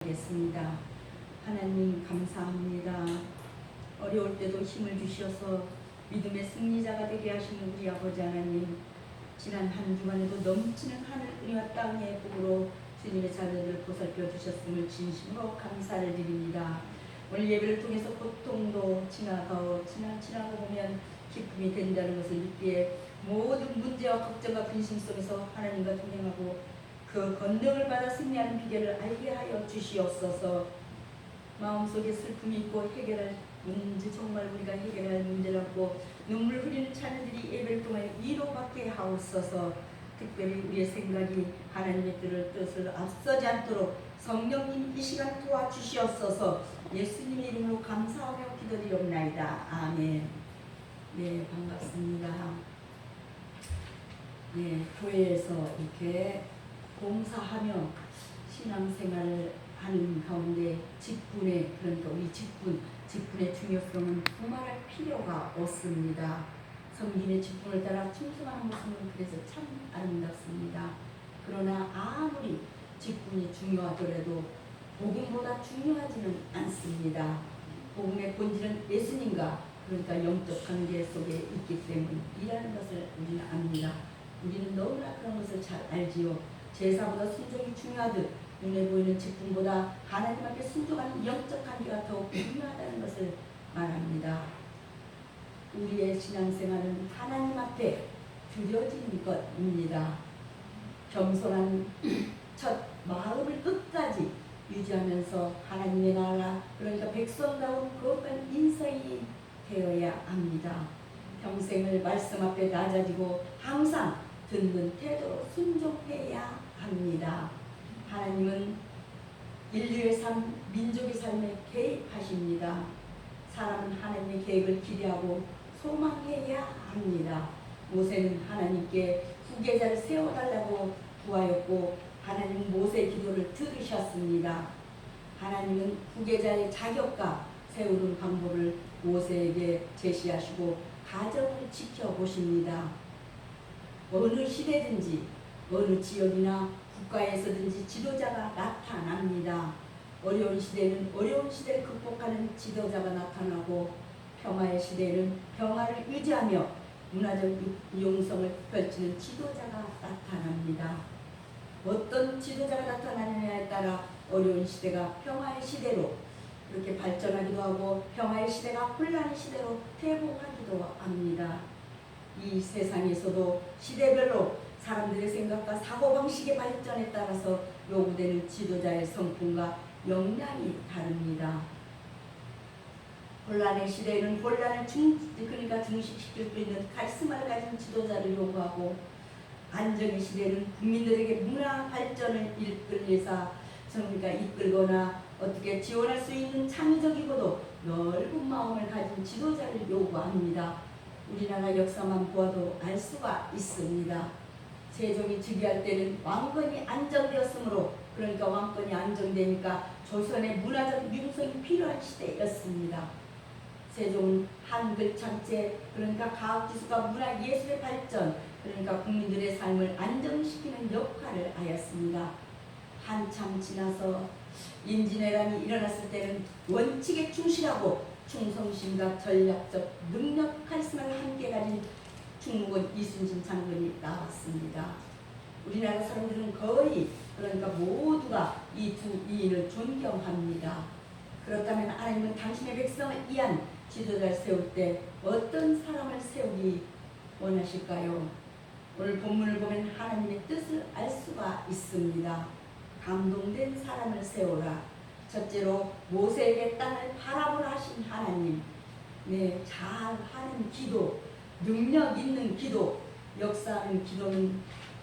하겠습니다. 하나님 감사합니다. 어려울 때도 힘을 주셔서 믿음의 승리자가 되게 하시는 우리 아버지 하나님, 지난 한 주간에도 넘치는 하늘 은혜와 땅의 복으로 주님의 자녀들을 보살펴 주셨음을 진심으로 감사를 드립니다. 오늘 예배를 통해서 고통도 지나고 보면 기쁨이 된다는 것을 믿기에 모든 문제와 걱정과 근심 속에서 하나님과 동행하고 그 권능을 받아 승리하는 비결을 알게 하여 주시옵소서. 마음속에 슬픔이 있고 해결할 문제, 정말 우리가 해결할 문제라고 눈물 흘리는 자녀들이 예배를 통해 위로받게 하옵소서. 특별히 우리의 생각이 하나님의 뜻을 앞서지 않도록 성령님 이 시간 도와주시옵소서. 예수님의 이름으로 감사하며 기도드리옵나이다. 아멘. 네, 반갑습니다. 네, 교회에서 이렇게 봉사하며 신앙생활을 하는 가운데 직분의, 그러니까 우리 직분의 중요성은 두말할 필요가 없습니다. 성김의 직분을 따라 충성하는 모습은 그래서 참 아름답습니다. 그러나 아무리 직분이 중요하더라도 복음보다 중요하지는 않습니다. 복음의 본질은 예수님과, 그러니까 영적 관계 속에 있기 때문이라는 것을 우리는 압니다. 우리는 너무나 그런 것을 잘 알지요. 제사보다 순종이 중요하듯 눈에 보이는 직분보다 하나님 앞에 순종하는 영적 관계가 더욱 중요하다는 것을 말합니다. 우리의 신앙생활은 하나님 앞에 드려진 것입니다. 겸손한 첫 마음을 끝까지 유지하면서 하나님의 나라, 그러니까 백성다운 거룩한 인성이 되어야 합니다. 평생을 말씀 앞에 낮아지고 항상 듣는 태도로 순종해야 합니다. 하나님은 인류의 삶, 민족의 삶에 개입하십니다. 사람은 하나님의 계획을 기대하고 소망해야 합니다. 모세는 하나님께 후계자를 세워달라고 구하였고 하나님은 모세의 기도를 들으셨습니다. 하나님은 후계자의 자격과 세우는 방법을 모세에게 제시하시고 가정을 지켜보십니다. 어느 시대든지 어느 지역이나 국가에서든지 지도자가 나타납니다. 어려운 시대는 어려운 시대를 극복하는 지도자가 나타나고 평화의 시대에는 평화를 유지하며 문화적 융성을 펼치는 지도자가 나타납니다. 어떤 지도자가 나타나느냐에 따라 어려운 시대가 평화의 시대로 그렇게 발전하기도 하고 평화의 시대가 혼란의 시대로 퇴보하기도 합니다. 이 세상에서도 시대별로 사람들의 생각과 사고방식의 발전에 따라서 요구되는 지도자의 성품과 역량이 다릅니다. 혼란의 시대에는 혼란을 증식시킬 수 있는 카리스마를 가진 지도자를 요구하고, 안정의 시대에는 국민들에게 문화 발전을 이끌거나 어떻게 지원할 수 있는 창의적이고도 넓은 마음을 가진 지도자를 요구합니다. 우리나라 역사만 보아도 알 수가 있습니다. 세종이 즉위할 때는 왕권이 안정되었으므로, 그러니까 왕권이 안정되니까 조선의 문화적 융성이 필요한 시대였습니다. 세종은 한글 창제, 그러니까 과학기술과 문화예술의 발전, 그러니까 국민들의 삶을 안정시키는 역할을 하였습니다. 한참 지나서 임진왜란이 일어났을 때는 원칙에 충실하고 충성심과 전략적 능력, 카리스마를 함께 가진 충무군 이순신 장군이 나왔습니다. 우리나라 사람들은 거의, 그러니까 모두가 이 두 이인을 존경합니다. 그렇다면 하나님은 당신의 백성을 위한 지도자를 세울 때 어떤 사람을 세우기 원하실까요? 오늘 본문을 보면 하나님의 뜻을 알 수가 있습니다. 감동된 사람을 세우라. 첫째로 모세에게 땅을 바라보라 하신 하나님. 네, 잘하는 기도, 능력 있는 기도, 역사하는 기도는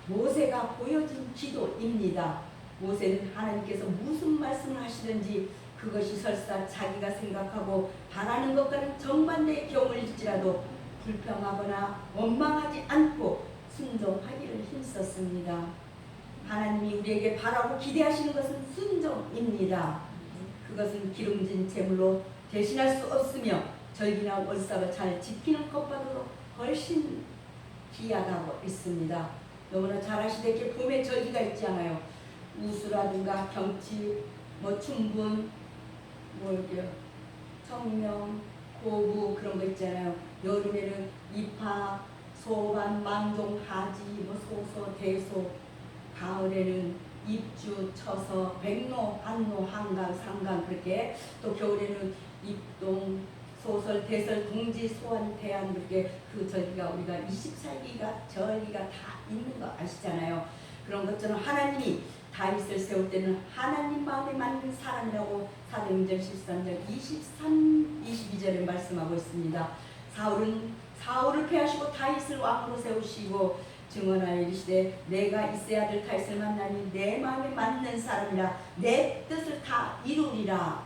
모세가 보여준 기도입니다. 모세는 하나님께서 무슨 말씀을 하시든지 그것이 설사 자기가 생각하고 바라는 것과는 정반대의 경우일지라도 불평하거나 원망하지 않고 순종하기를 힘썼습니다. 하나님이 우리에게 바라고 기대하시는 것은 순종입니다. 그것은 기름진 제물로 대신할 수 없으며 절기나 월삭을 잘 지키는 것보다도 훨씬 귀하다고 있습니다. 너무나 잘 아시다시피 봄에 절기가 있지 않아요. 우수라든가 경치, 뭐 충분, 뭐 이렇게 청명, 고부 그런 거 있잖아요. 여름에는 이파, 소반, 망종, 하지, 뭐 소소, 대소. 가을에는 입주, 처서, 백로, 한로, 한강, 상강 그렇게. 또 겨울에는 입동, 소설, 대설, 동지, 소환, 대안 그렇게 그 절기가 우리가 24기가 절기가 다 있는 거 아시잖아요. 그런 것처럼 하나님이 다윗을 세울 때는 하나님 마음에 맞는 사람이라고 사도행전 13장 23, 22절에 말씀하고 있습니다. 사울을 패하시고 다윗을 왕으로 세우시고 증언하여 이르시되 내가 이세 아들 다윗을 만나니 내 마음에 맞는 사람이라 내 뜻을 다 이루리라.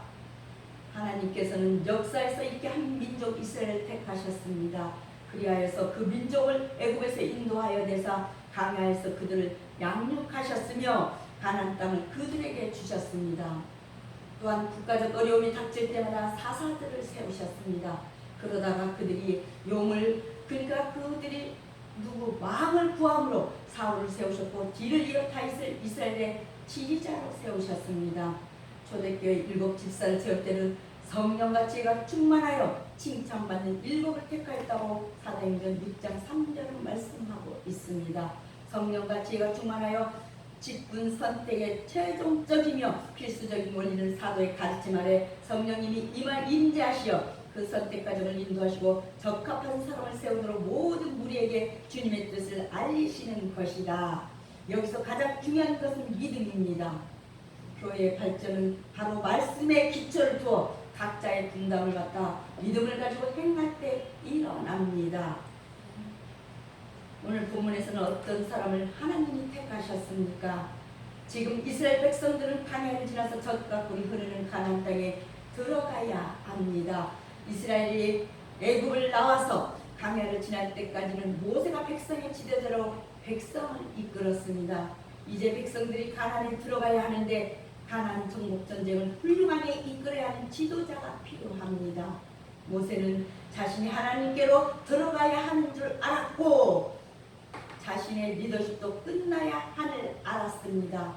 하나님께서는 역사에서 이렇게 한 민족 이스라엘을 택하셨습니다. 그리하여서 그 민족을 애굽에서 인도하여 내사 강야에서 그들을 양육하셨으며 가나안 땅을 그들에게 주셨습니다. 또한 국가적 어려움이 닥칠 때마다 사사들을 세우셨습니다. 그러다가 그들이 용을 그러니까 그들이 왕을 구함으로 사울을 세우셨고 뒤를 이어 다윗을 이스라엘의 지휘자로 세우셨습니다. 초대교회 7 집사를 세울 때는 성령과 지혜가 충만하여 칭찬받는 7을 택하였다고 사도행전 6장 3절은 말씀하고 있습니다. 성령과 지혜가 충만하여 직분 선택의 최종적이며 필수적인 원리는 사도의 가르침 아래 성령님이 임재하시어 그 선택 과정을 인도하시고 적합한 사람을 세우도록 모든 무리에게 주님의 뜻을 알리시는 것이다. 여기서 가장 중요한 것은 믿음입니다. 교회의 발전은 바로 말씀의 기초를 두어 각자의 분담을 갖다 믿음을 가지고 행할 때 일어납니다. 오늘 본문에서는 어떤 사람을 하나님이 택하셨습니까? 지금 이스라엘 백성들은 광야를 지나서 젖과 꿀이 흐르는 가나안 땅에 들어가야 합니다. 이스라엘이 애굽을 나와서 광야를 지날 때까지는 모세가 백성의 지도자로 백성을 이끌었습니다. 이제 백성들이 가나안에 들어가야 하는데 가나안 정복 전쟁을 훌륭하게 이끌어야 하는 지도자가 필요합니다. 모세는 자신이 하나님께로 들어가야 하는 줄 알았고 자신의 리더십도 끝나야 하늘 알았습니다.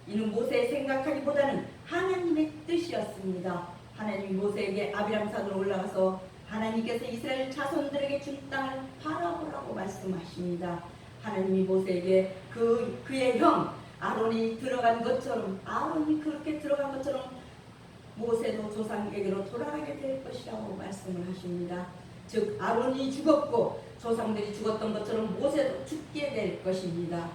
이는 모세의 생각하기보다는 하나님의 뜻이었습니다. 하나님이 모세에게 아비람산으로 올라가서 하나님께서 이스라엘 자손들에게 준 땅을 바라보라고 말씀하십니다. 하나님이 모세에게 그의 형 아론이 들어간 것처럼 아론이 그렇게 들어간 것처럼 모세도 조상에게로 돌아가게 될 것이라고 말씀을 하십니다. 즉 아론이 죽었고 조상들이 죽었던 것처럼 모세도 죽게 될 것입니다.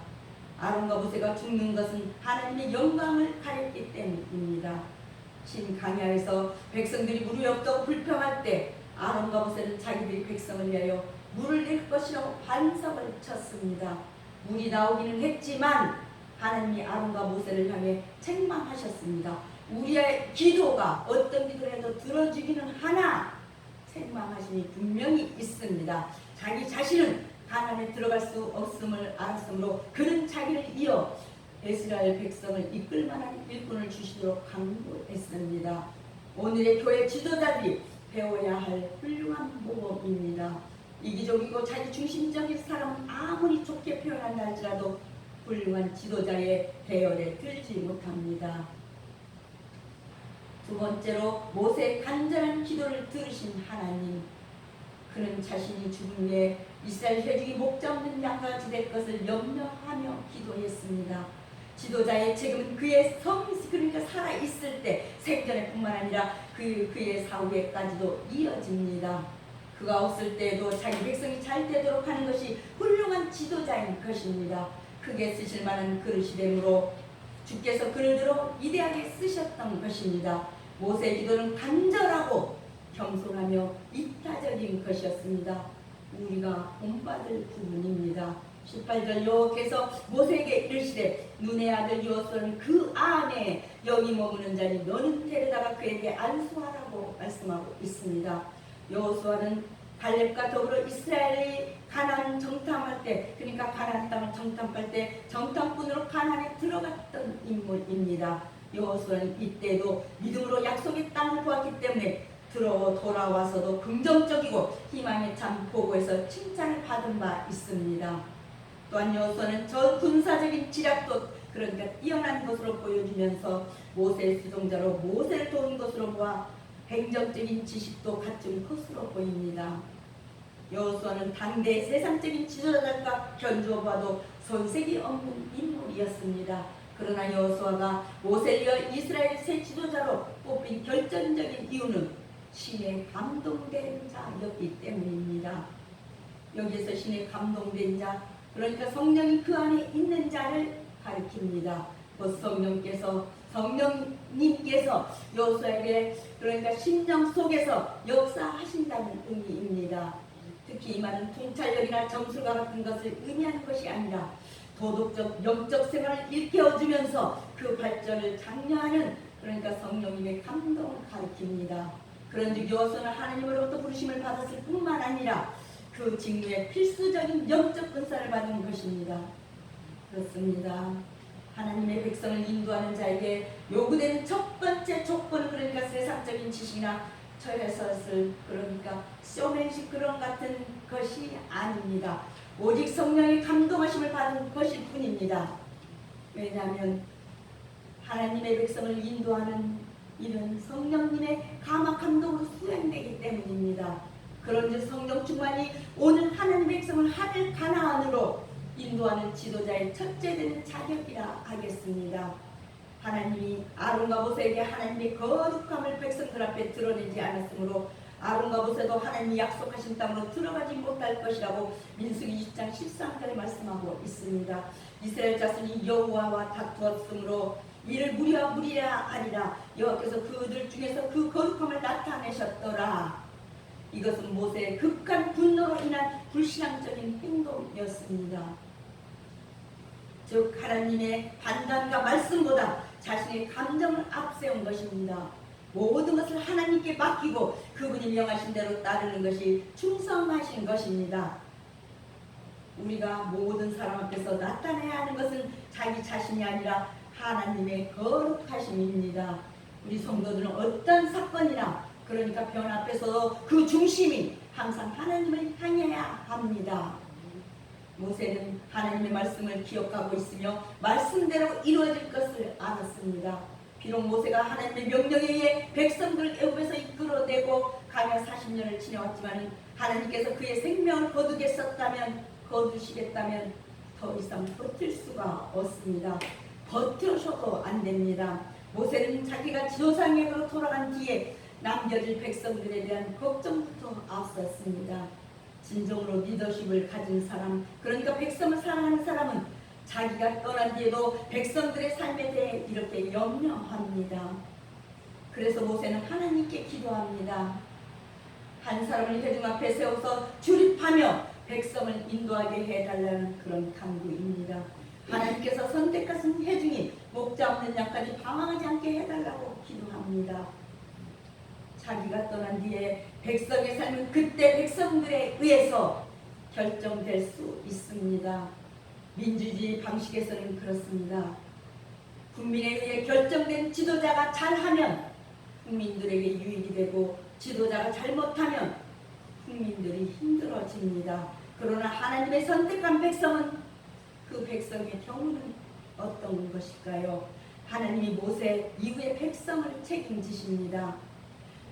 아론과 모세가 죽는 것은 하나님의 영광을 가렸기 때문입니다. 신강야에서 백성들이 물이 없다고 불평할 때 아론과 모세는 자기들이 백성을 위하여 물을 낼 것이라고 반석을 쳤습니다. 물이 나오기는 했지만 하나님이 아론과 모세를 향해 책망하셨습니다. 우리의 기도가 어떤 기도를 해도 들어주기는 하나 책망하심이 분명히 있습니다. 자기 자신은 가나안에 들어갈 수 없음을 알았으므로 그는 자기를 이어 이스라엘 백성을 이끌 만한 일꾼을 주시도록 강구했습니다. 오늘의 교회 지도자들이 배워야 할 훌륭한 모범입니다. 이기적이고 자기중심적인 사람은 아무리 좋게 표현한다 할지라도 훌륭한 지도자의 배열에 들지 못합니다. 두 번째로 모세의 간절한 기도를 들으신 하나님. 그는 자신이 죽은 후에 이스라엘 회중이 목자 없는 양같이 될 것을 염려하며 기도했습니다. 지도자의 책임은 그의 그러니까 살아있을 때 생전에뿐만 아니라 그의 사후에까지도 이어집니다. 그가 없을 때에도 자기 백성이 잘 되도록 하는 것이 훌륭한 지도자인 것입니다. 크게 쓰실 만한 그릇이 되므로 주께서 그를 들어 위대하게 쓰셨던 것입니다. 모세의 기도는 간절하고 겸손하며 이타적인 것이었습니다. 우리가 본받을 부분입니다. 18절 여호와께서 모세에게 이르시되 눈의 아들 여호수아는 그 안에 여기 머무는 자니 너는 데려다가 그에게 안수하라고 말씀하고 있습니다. 여호수아는 갈렙과 더불어 이스라엘이 가나안 정탐할 때 그러니까 가나안 땅을 정탐할 때 정탐꾼으로 가나안에 들어갔던 인물입니다. 여호수아는 이때도 믿음으로 약속의 땅을 보았기 때문에 돌아와서도 긍정적이고 희망에 참 보고해서 칭찬을 받은 바 있습니다. 또한 여호수아는 저 군사적인 지략도 그러니까 뛰어난 것으로 보여주면서 모세의 수종자로 모세를 도운 것으로 보아 행정적인 지식도 갖춘 것으로 보입니다. 여호수아는 당대 세상적인 지도자들과 견주어 봐도 손색이 없는 인물이었습니다. 그러나 여호수아가 모세를 이어 이스라엘 새 지도자로 뽑힌 결정적인 이유는 신의 감동된 자였기 때문입니다. 여기에서 신의 감동된 자, 그러니까 성령이 그 안에 있는 자를 가리킵니다. 곧 성령님께서 여호수아에게 그러니까 심령 속에서 역사하신다는 의미입니다. 특히 이 말은 통찰력이나 점술과 같은 것을 의미하는 것이 아니라 도덕적, 영적 생활을 일깨워주면서 그 발전을 장려하는 그러니까 성령님의 감동을 가리킵니다. 그런즉 여호수아는 하나님으로부터 부르심을 받았을 뿐만 아니라 그 직무에 필수적인 영적 은사를 받은 것입니다. 그렇습니다. 하나님의 백성을 인도하는 자에게 요구되는 첫 번째 조건은 그러니까 세상적인 지식이나 철회설을 그러니까 쇼맨십 그런 같은 것이 아닙니다. 오직 성령의 감동하심을 받은 것일 뿐입니다. 왜냐하면 하나님의 백성을 인도하는 일은 성령님의 감화 감동으로 수행되기 때문입니다. 그런즉 성령 충만이 오늘 하나님의 백성을 하늘 가나안으로 인도하는 지도자의 첫째 되는 자격이라 하겠습니다. 하나님이 아론과 모세에게 하나님의 거룩함을 백성들 앞에 드러내지 않았으므로 아론과 모세도 하나님이 약속하신 땅으로 들어가지 못할 것이라고 민수기 20장 13절에 말씀하고 있습니다. 이스라엘 자손이 여호와와 다투었으므로 이를 무리라 하리라. 여호와께서 그들 중에서 그 거룩함을 나타내셨더라. 이것은 모세의 극한 분노로 인한 불신앙적인 행동이었습니다. 즉 하나님의 판단과 말씀보다 자신의 감정을 앞세운 것입니다. 모든 것을 하나님께 맡기고 그분이 명하신 대로 따르는 것이 충성하신 것입니다. 우리가 모든 사람 앞에서 나타내야 하는 것은 자기 자신이 아니라 하나님의 거룩하심입니다. 우리 성도들은 어떤 사건이나 그러니까 변 앞에서도 그 중심이 항상 하나님을 향해야 합니다. 모세는 하나님의 말씀을 기억하고 있으며 말씀대로 이루어질 것을 알았습니다. 비록 모세가 하나님의 명령에 의해 백성들을 애굽에서 이끌어내고 가며 40년을 지내왔지만 하나님께서 그의 생명을 거두시겠다면 더 이상 버틸 수가 없습니다. 버텨서도 안 됩니다. 모세는 자기가 지도상에로 돌아간 뒤에 남겨질 백성들에 대한 걱정부터 앞섰습니다. 진정으로 리더십을 가진 사람, 그러니까 백성을 사랑하는 사람은 자기가 떠난 뒤에도 백성들의 삶에 대해 이렇게 염려합니다. 그래서 모세는 하나님께 기도합니다. 한 사람을 회중 앞에 세워서 주립하며 백성을 인도하게 해달라는 그런 간구입니다. 하나님께서 선택하신 회중이 목자 없는 양까지 방황하지 않게 해달라고 기도합니다. 자기가 떠난 뒤에 백성의 삶은 그때 백성들에 의해서 결정될 수 있습니다. 민주주의 방식에서는 그렇습니다. 국민에 의해 결정된 지도자가 잘하면 국민들에게 유익이 되고 지도자가 잘못하면 국민들이 힘들어집니다. 그러나 하나님의 선택한 백성은 그 백성의 경우는 어떤 것일까요? 하나님이 모세 이후의 백성을 책임지십니다.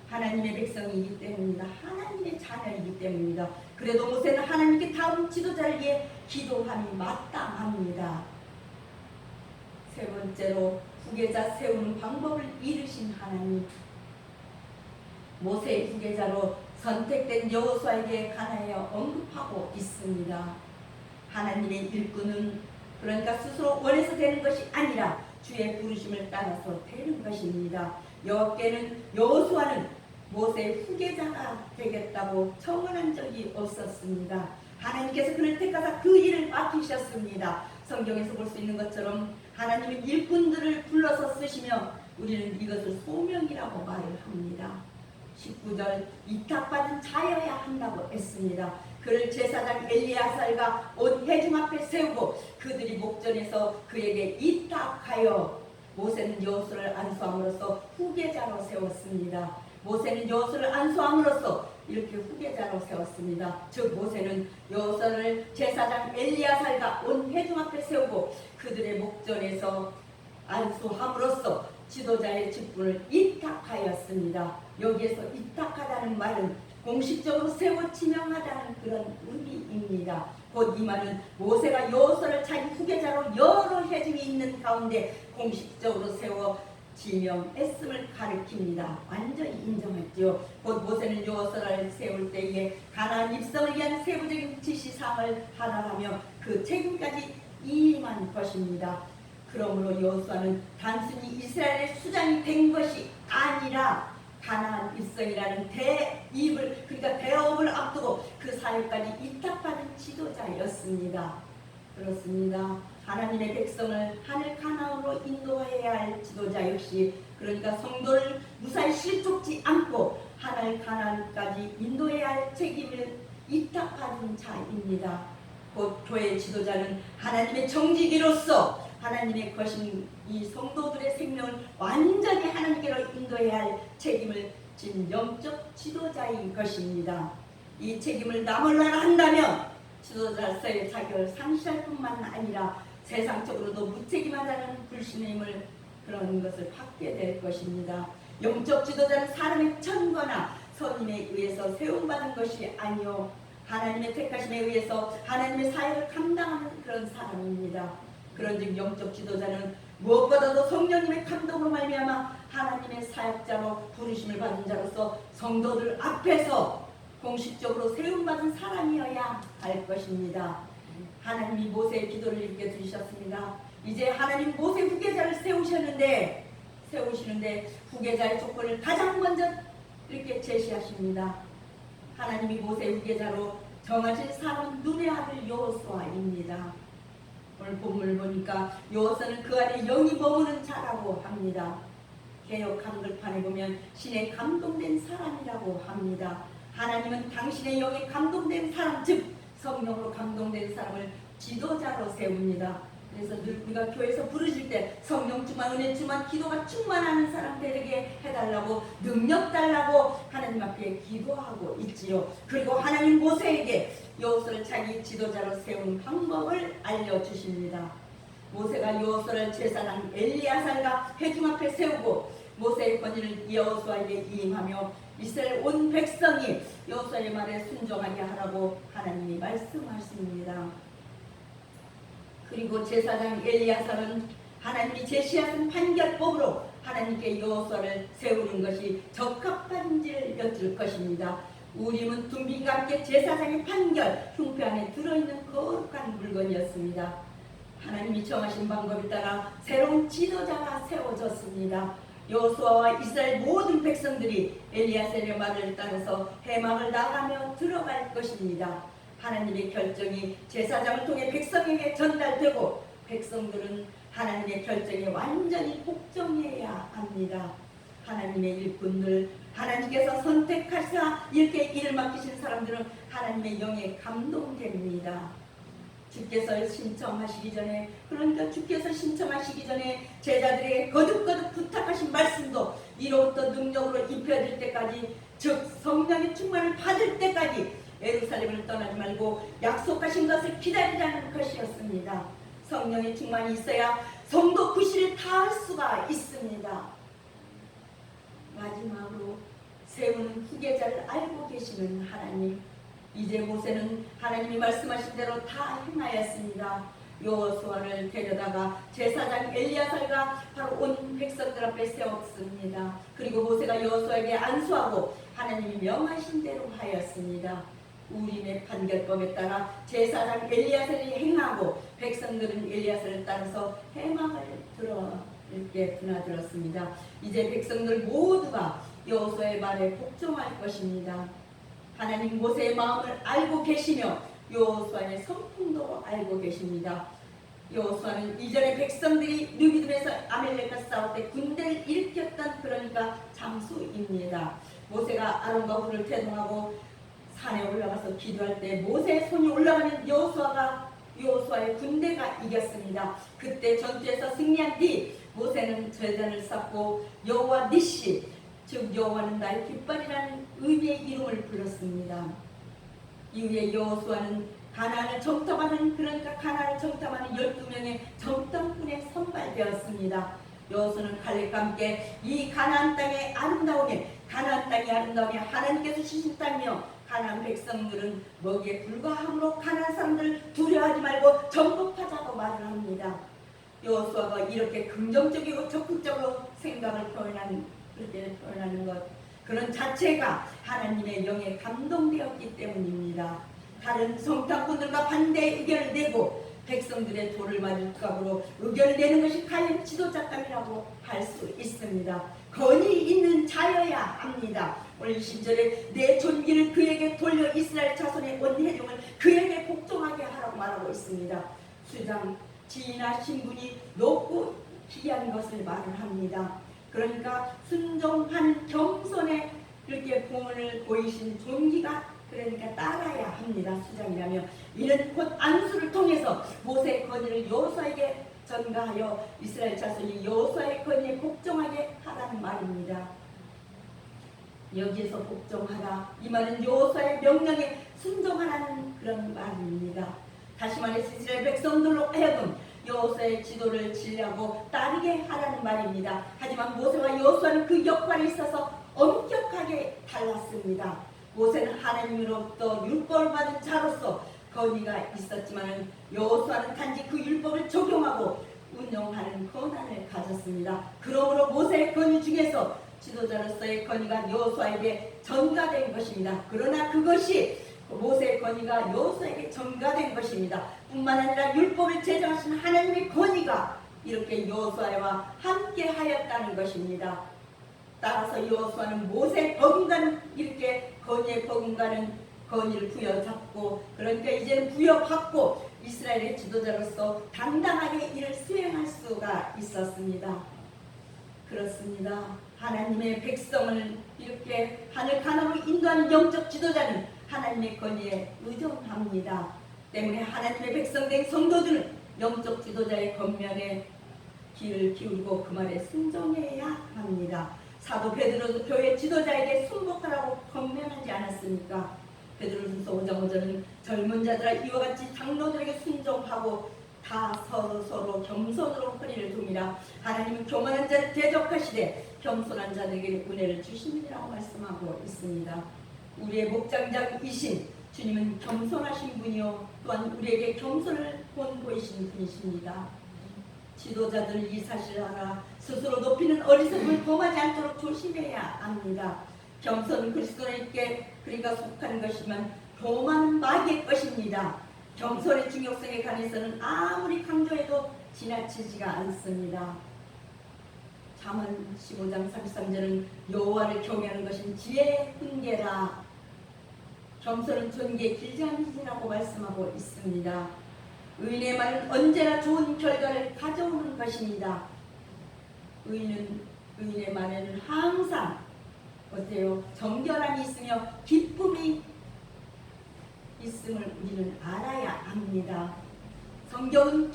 하나님의 백성이기 때문입니다. 하나님의 자녀이기 때문입니다. 그래도 모세는 하나님께 다음 지도자를 위해 기도함이 마땅합니다. 세 번째로 후계자 세우는 방법을 이르신 하나님, 모세의 후계자로 선택된 여호수아에게 관하여 언급하고 있습니다. 하나님의 일꾼은 그러니까 스스로 원해서 되는 것이 아니라 주의 부르심을 따라서 되는 것입니다. 여호수아는 모세의 후계자가 되겠다고 청원한 적이 없었습니다. 하나님께서 그를 택하사 그 일을 맡기셨습니다. 성경에서 볼 수 있는 것처럼 하나님은 일꾼들을 불러서 쓰시며 우리는 이것을 소명이라고 말을 합니다. 19절 이탁받은 자여야 한다고 했습니다. 그를 제사장 엘리야살과 온 회중 앞에 세우고 그들이 목전에서 그에게 이탁하여 모세는 여호수아를 안수함으로써 후계자로 세웠습니다. 모세는 여호수아를 안수함으로써 이렇게 후계자로 세웠습니다. 즉 모세는 여호수아를 제사장 엘리야살과 온 회중 앞에 세우고 그들의 목전에서 안수함으로써 지도자의 직분을 이탁하였습니다. 여기에서 이탁하다는 말은 공식적으로 세워 지명하다는 그런 의미입니다. 곧 이 말은 모세가 여호수아를 자기 후계자로 여러 회중이 있는 가운데 공식적으로 세워 지명했음을 가리킵니다. 완전히 인정했죠. 곧 모세는 여호수아를 세울 때에 가나안 입성을 위한 세부적인 지시사항을 하나하며 그 책임까지 이임한 것입니다. 그러므로 여호수아는 단순히 이스라엘의 수장이 된 것이 아니라 가나안 입성이라는 대입을, 그러니까 대업을 앞두고 그 사역까지 이탁받은 지도자였습니다. 그렇습니다. 하나님의 백성을 하늘 가나안으로 인도해야 할 지도자 역시, 그러니까 성도를 무사히 실족지 않고 하늘 가나안까지 인도해야 할 책임을 이탁받은 자입니다. 곧 교회 지도자는 하나님의 정직이로서 하나님의 것인 이 성도들의 생명을 완전히 하나님께로 인도해야 할 책임을 진 영적 지도자인 것입니다. 이 책임을 나몰라라 한다면 지도자로서의 자격을 상실할 뿐만 아니라 세상적으로도 무책임하다는 불신임을 그런 것을 받게 될 것입니다. 영적 지도자는 사람의 천거나 선임에 의해서 세움받은 것이 아니요 하나님의 택하심에 의해서 하나님의 사역을 감당하는 그런 사람입니다. 그런즉 영적 지도자는 무엇보다도 성령님의 감동으로 말미암아 하나님의 사역자로 부르심을 받은 자로서 성도들 앞에서 공식적으로 세움받은 사람이어야 할 것입니다. 하나님이 모세의 기도를 이렇게 들으셨습니다. 이제 하나님 모세 후계자를 세우시는데 후계자의 조건을 가장 먼저 이렇게 제시하십니다. 하나님이 모세 후계자로 정하신 사람은 눈의 아들 여호수아입니다. 오늘 본문을 보니까 여호수아는 그 안에 영이 머무는 자라고 합니다. 개역 한글판에 보면 신에 감동된 사람이라고 합니다. 하나님은 당신의 영에 감동된 사람, 즉 성령으로 감동된 사람을 지도자로 세웁니다. 그래서 늘 우리가 교회에서 부르실 때 성령 충만, 은혜 충만, 기도가 충만하는 사람 되게 해달라고, 능력 달라고 하나님 앞에 기도하고 있지요. 그리고 하나님 모세에게 여호수아를 자기 지도자로 세운 방법을 알려주십니다. 모세가 여호수아를 제사장 엘리야살과 회중 앞에 세우고 모세의 권위를 여호수아에게 이임하며 이스라엘 온 백성이 여호수아의 말에 순종하게 하라고 하나님이 말씀하십니다. 그리고 제사장 엘리야살은 하나님이 제시하신 판결법으로 하나님께 여호수아를 세우는 것이 적합한지를 여쭐 것입니다. 우림은 둠비가 함께 제사장의 판결 흉패 안에 들어있는 거룩한 물건이었습니다. 하나님이 정하신 방법에 따라 새로운 지도자가 세워졌습니다. 여호수아와 이스라엘 모든 백성들이 엘리야살의 말을 따라서 해막을 나가며 들어갈 것입니다. 하나님의 결정이 제사장을 통해 백성에게 전달되고 백성들은 하나님의 결정에 완전히 복종해야 합니다. 하나님의 일꾼들, 하나님께서 선택하사 이렇게 일을 맡기신 사람들은 하나님의 영에 감동됩니다. 주께서 신청하시기 전에, 그러니까 주께서 신청하시기 전에 제자들에게 거듭거듭 부탁하신 말씀도 이로부터 능력으로 입혀질 때까지, 즉 성령의 충만을 받을 때까지 예루살렘을 떠나지 말고 약속하신 것을 기다리라는 것이었습니다. 성령의 충만이 있어야 성도 구실을 다할 수가 있습니다. 마지막으로 세우는 후계자를 알고 계시는 하나님, 이제 모세는 하나님이 말씀하신 대로 다 행하였습니다. 여호수아를 데려다가 제사장 엘리야살과 바로 온 백성들 앞에 세웠습니다. 그리고 모세가 여호수아에게 안수하고 하나님이 명하신 대로 하였습니다. 우림의 판결법에 따라 제사장 엘리야살이 행하고 백성들은 엘리야살을 따라서 해막을 이렇게 드나들었습니다. 이제 백성들 모두가 여호수아의 말에 복종할 것입니다. 하나님 모세의 마음을 알고 계시며 여호수아의 성품도 알고 계십니다. 여호수아는 이전에 백성들이 르비딤에서 아말렉과 싸울 때 군대를 일으켰던, 그러니까 장수입니다. 모세가 아론과 훌을 태동하고 산에 올라가서 기도할 때 모세의 손이 올라가면 여호수아의 군대가 이겼습니다. 그때 전투에서 승리한 뒤 모세는 제단을 쌓고 여호와 니시, 즉 여호와는 나의 깃발이라는 의미의 이름을 불렀습니다. 이후에 여호수아는 가나안을 정탐하는, 그러니까 가나안을 정탐하는 12명의 정탐꾼에 선발되었습니다. 여호수아는 칼렙과 함께 이 가나안 땅의 아름다움에, 가나안 땅의 아름다움에 하나님께서 주신 땅이며 가나안 백성들은 먹이에 불과함으로 가나안 사람들을 두려워하지 말고 정복하자고 말을 합니다. 여호수아가 이렇게 긍정적이고 적극적으로 생각을 표현하는 것, 그런 자체가 하나님의 영에 감동되었기 때문입니다. 다른 정탐꾼들과 반대 의견을 내고 백성들의 돌을 맞을 각오로 의견을 내는 것이 과연 지도자감이라고 할 수 있습니다. 권위 있는 자여야 합니다. 오늘 20절에 내 존귀를 그에게 돌려 이스라엘 자손의 원혜령을 그에게 복종하게 하라고 말하고 있습니다. 수장, 지위나 신분이 높고 귀한 것을 말을 합니다. 그러니까 순종하는 겸손에 이렇게 공을 보이신 존귀가, 그러니까 따라야 합니다. 수장이라며 이는 곧 안수를 통해서 모세의 권위를 여호수아에게 전가하여 이스라엘 자손이 여호수아의 권위에 복종하게 하라는 말입니다. 여기에서 복종하라, 이 말은 여호수아의 명령에 순종하라는 그런 말입니다. 다시 말해서 이스라엘 백성들로 하여금 여호수아의 지도를 지려고 따르게 하라는 말입니다. 하지만 모세와 여호수아는 그 역할에 있어서 엄격하게 달랐습니다. 모세는 하나님으로부터 율법을 받은 자로서 권위가 있었지만 여호수아는 단지 그 율법을 적용하고 운영하는 권한을 가졌습니다. 그러므로 모세의 권위 중에서 지도자로서의 권위가 여호수아에게 전가된 것입니다. 그러나 그것이 모세의 권위가 여호수아에게 전가된 것입니다. 뿐만 아니라 율법을 제정하신 하나님의 권위가 이렇게 여호수아와 함께 하였다는 것입니다. 따라서 여호수아는 모세의 버금가는, 이렇게 권위의 버금가는 권위를 부여잡고, 그러니까 이제는 부여받고 이스라엘의 지도자로서 당당하게 이를 수행할 수가 있었습니다. 그렇습니다. 하나님의 백성을 이렇게 하늘 가나안으로 인도하는 영적 지도자는 하나님의 권위에 의존합니다. 때문에 하나님의 백성된 성도들은 영적 지도자의 권면에 귀를 기울이고 그 말에 순종해야 합니다. 사도 베드로도 교회 지도자에게 순복하라고 권면하지 않았습니까? 베드로전서 5장 5절은 젊은 자들아 이와 같이 장로들에게 순종하고 다 서로 겸손으로 허리를 동이라. 하나님은 교만한 자를 대적하시되 겸손한 자들에게 은혜를 주심이라고 말씀하고 있습니다. 우리의 목장장이신 주님은 겸손하신 분이요 또한 우리에게 겸손을 보이신 분이십니다. 지도자들 이 사실을 알아 스스로 높이는 어리석음을 범하지 않도록 조심해야 합니다. 겸손은 그리스도인께 그리가 속하는 것이지만 교만은 마귀의 것입니다. 겸손의 중요성에 관해서는 아무리 강조해도 지나치지가 않습니다. 잠언 15장 33절은 여호와를 경외하는 것은 지혜의 훈계라. 겸손은 존귀의 길장이라고 말씀하고 있습니다. 의인의 말은 언제나 좋은 결과를 가져오는 것입니다. 의인의 말에는 항상 어때요? 정결함이 있으며 기쁨이 있음을 우리는 알아야 합니다. 성경은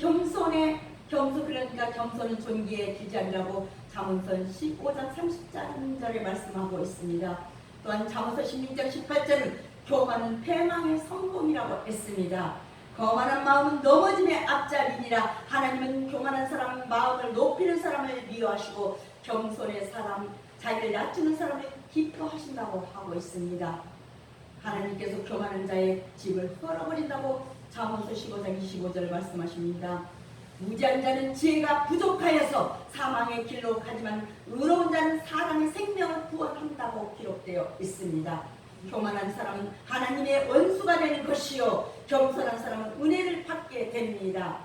그러니까 겸손은 존귀의 기장이라고 잠언서 15장 30절에 말씀하고 있습니다. 또한 잠언서 16장 18절은 교만은 패망의 성공이라고 했습니다. 거만한 마음은 넘어짐의 앞잡이니라. 하나님은 교만한 사람 마음을 높이는 사람을 미워하시고 겸손의 사람, 자기를 낮추는 사람을 기뻐하신다고 하고 있습니다. 하나님께서 교만한 자의 집을 헐어버린다고 잠언서 15장 25절을 말씀하십니다. 무지한 자는 지혜가 부족하여서 사망의 길로 가지만 의로운 자는 사람의 생명을 구원한다고 기록되어 있습니다. 교만한 사람은 하나님의 원수가 되는 것이요 겸손한 사람은 은혜를 받게 됩니다.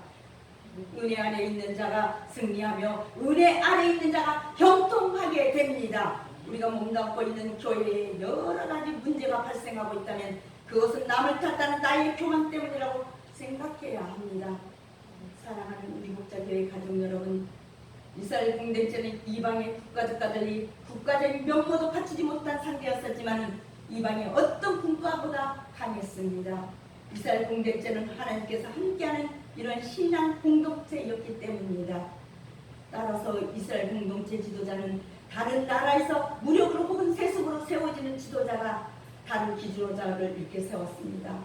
은혜 안에 있는 자가 승리하며 은혜 아래 있는 자가 형통하게 됩니다. 우리가 몸담고 있는 교회에 여러 가지 문제가 발생하고 있다면 그것은 남을 탓하는 나의 교만 때문이라고 생각해야 합니다. 사랑하는 우리 목자교회 가족 여러분, 이스라엘 공동체는 이방의 국가들이 국가적인 명모도 갖추지 못한 상태였었지만 이방의 어떤 국가보다 강했습니다. 이스라엘 공동체는 하나님께서 함께하는 이런 신앙 공동체였기 때문입니다. 따라서 이스라엘 공동체 지도자는 다른 나라에서 무력으로 있는 지도자가 다른 지도자를 이렇게 세웠습니다.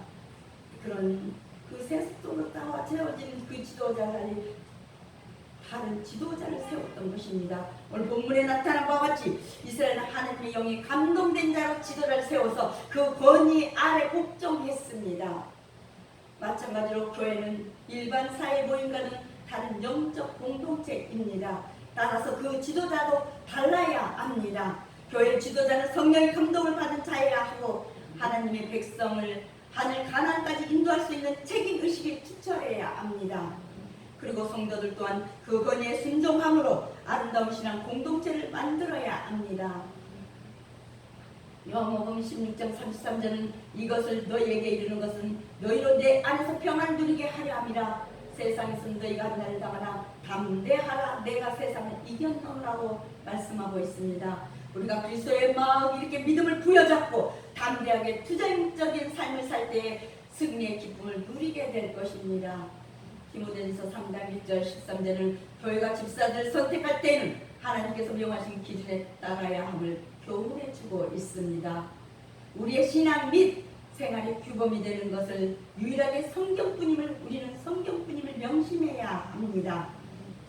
그런 그 세속적으로 따와 채워진 그 지도자들이 다른 지도자를 세웠던 것입니다. 오늘 본문에 나타난 바와 같이 이스라엘은 하나님의 영이 감동된 자로 지도자를 세워서 그 권위 아래 복종했습니다. 마찬가지로 교회는 일반 사회 모임과는 다른 영적 공동체입니다. 따라서 그 지도자도 달라야 합니다. 교회 지도자는 성령의 감동을 받은 자여야 하고 하나님의 백성을 하늘 가나안까지 인도할 수 있는 책임의식을 투철해야 합니다. 그리고 성도들 또한 그 권위에 순종함으로 아름다운 신앙 공동체를 만들어야 합니다. 요한복음 16장 33절은 이것을 너희에게 이르는 것은 너희로 내 안에서 평안을 누리게 하려 함이라. 세상에서 너희가 나를 당하나 담대하라. 내가 세상을 이겼노라고 말씀하고 있습니다. 우리가 그리스도의 마음 이렇게 믿음을 부여잡고 담대하게 투쟁적인 삶을 살 때에 승리의 기쁨을 누리게 될 것입니다. 디모데전서 3장 1절 13절은 교회가 집사들을 선택할 때는 하나님께서 명하신 기준에 따라야 함을 교훈해주고 있습니다. 우리의 신앙 및 생활의 규범이 되는 것을 유일하게 성경뿐임을 우리는 성경뿐임을 명심해야 합니다.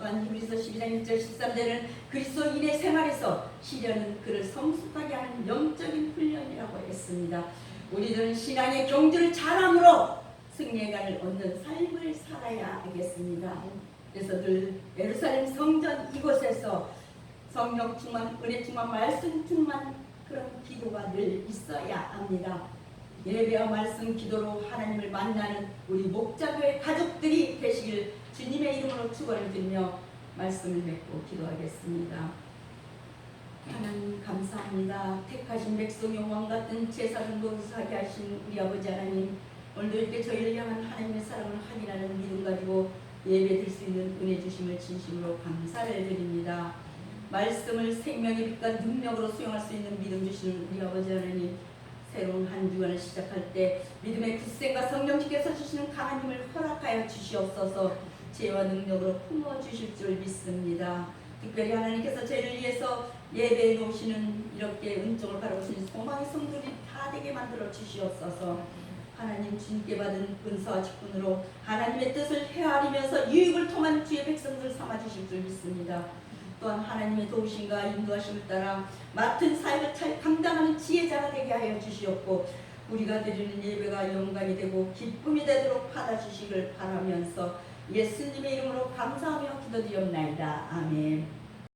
또한 히브리서 12장 1절 13절은 그리스도인의 생활에서 시련은 그를 성숙하게 하는 영적인 훈련이라고 했습니다. 우리들은 신앙의 경주를 잘함으로 승리감을 얻는 삶을 살아야 하겠습니다. 그래서 늘 예루살렘 성전 이곳에서 성령 충만, 은혜 충만, 말씀 충만 그런 기도가 늘 있어야 합니다. 예배와 말씀 기도로 하나님을 만나는 우리 목자교회 가족들이 되시길 주님의 이름으로 축원을 드리며 말씀을 맺고 기도하겠습니다. 하나님 감사합니다. 택하신 백성 영왕 같은 제사를 노릇하게 하신 우리 아버지 하나님, 오늘도 이렇게 저희를 향한 하나님의 사랑을 확인하는 믿음 가지고 예배 드릴 수 있는 은혜 주심을 진심으로 감사를 드립니다. 말씀을 생명의 빛과 능력으로 수용할 수 있는 믿음 주시는 우리 아버지 하나님, 새로운 한 주간을 시작할 때 믿음의 굳셈과 성령님께서 주시는 강한 힘을 허락하여 주시옵소서. 지혜와 능력으로 품어주실 줄 믿습니다. 특별히 하나님께서 저희를 위해서 예배에 놓으시는 이렇게 은총을 바라보시는 소망의 성도들이 다 되게 만들어 주시옵소서. 하나님 주님께 받은 은사와 직분으로 하나님의 뜻을 헤아리면서 유익을 통한 주의 백성들 삼아주실 줄 믿습니다. 또한 하나님의 도우심과 인도하심을 따라 맡은 사역을 잘 감당하는 지혜자가 되게 하여 주시옵고 우리가 드리는 예배가 영광이 되고 기쁨이 되도록 받아주시길 바라면서 예수님의 이름으로 감사하며 기도드리옵나이다. 아멘.